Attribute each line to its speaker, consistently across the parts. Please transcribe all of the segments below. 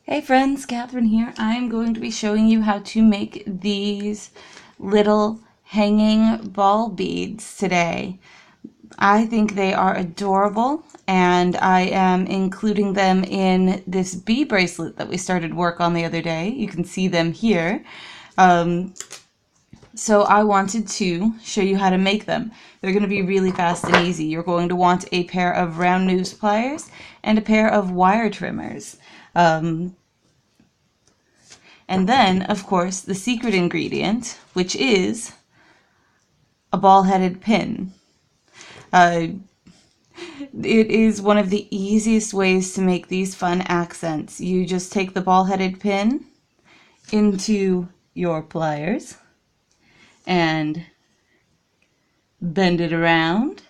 Speaker 1: Hey friends, Catherine here. I'm going to be showing you how to make these little hanging ball beads today. I think they are adorable, and I am including them in this bead bracelet that we started work on the other day. You can see them here. So I wanted to show you how to make them. They're going to be really fast and easy. You're going to want a pair of round nose pliers and a pair of wire trimmers. And then, of course, the secret ingredient, which is a ball-headed pin. It is one of the easiest ways to make these fun accents. You just take the ball-headed pin into your pliers and bend it around.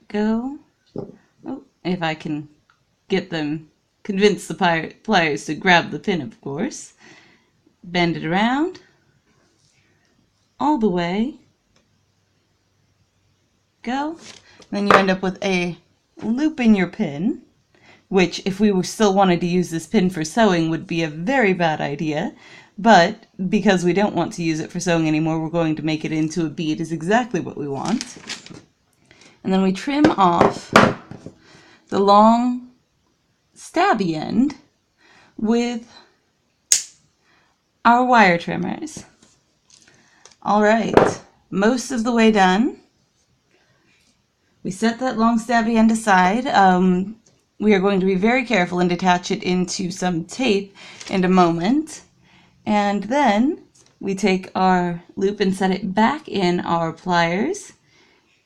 Speaker 1: Go. Oh, if I can get them, convince the pliers to grab the pin, of course. Bend it around all the way. Go. Then you end up with a loop in your pin, which if we still wanted to use this pin for sewing would be a very bad idea, but because we don't want to use it for sewing anymore, we're going to make it into a bead is exactly what we want. And then we trim off the long stabby end with our wire trimmers. All right, most of the way done. We set that long stabby end aside. We are going to be very careful and attach it into some tape in a moment. And then we take our loop and set it back in our pliers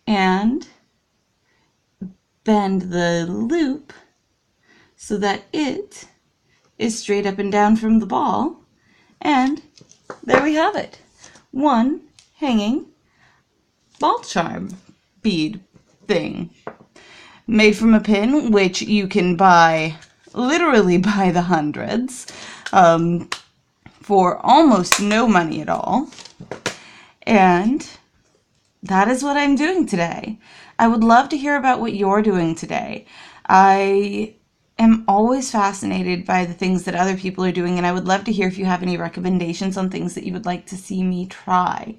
Speaker 1: and bend the loop so that it is straight up and down from the ball. And there we have it. One hanging ball charm bead thing made from a pin, which you can buy literally by the hundreds for almost no money at all. And that is what I'm doing today. I would love to hear about what you're doing today. I am always fascinated by the things that other people are doing, and I would love to hear if you have any recommendations on things that you would like to see me try.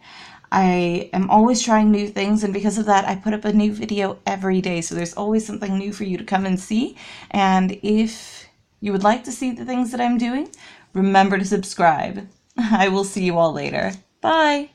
Speaker 1: I am always trying new things, and because of that, I put up a new video every day, so there's always something new for you to come and see. And if you would like to see the things that I'm doing, remember to subscribe. I will see you all later. Bye!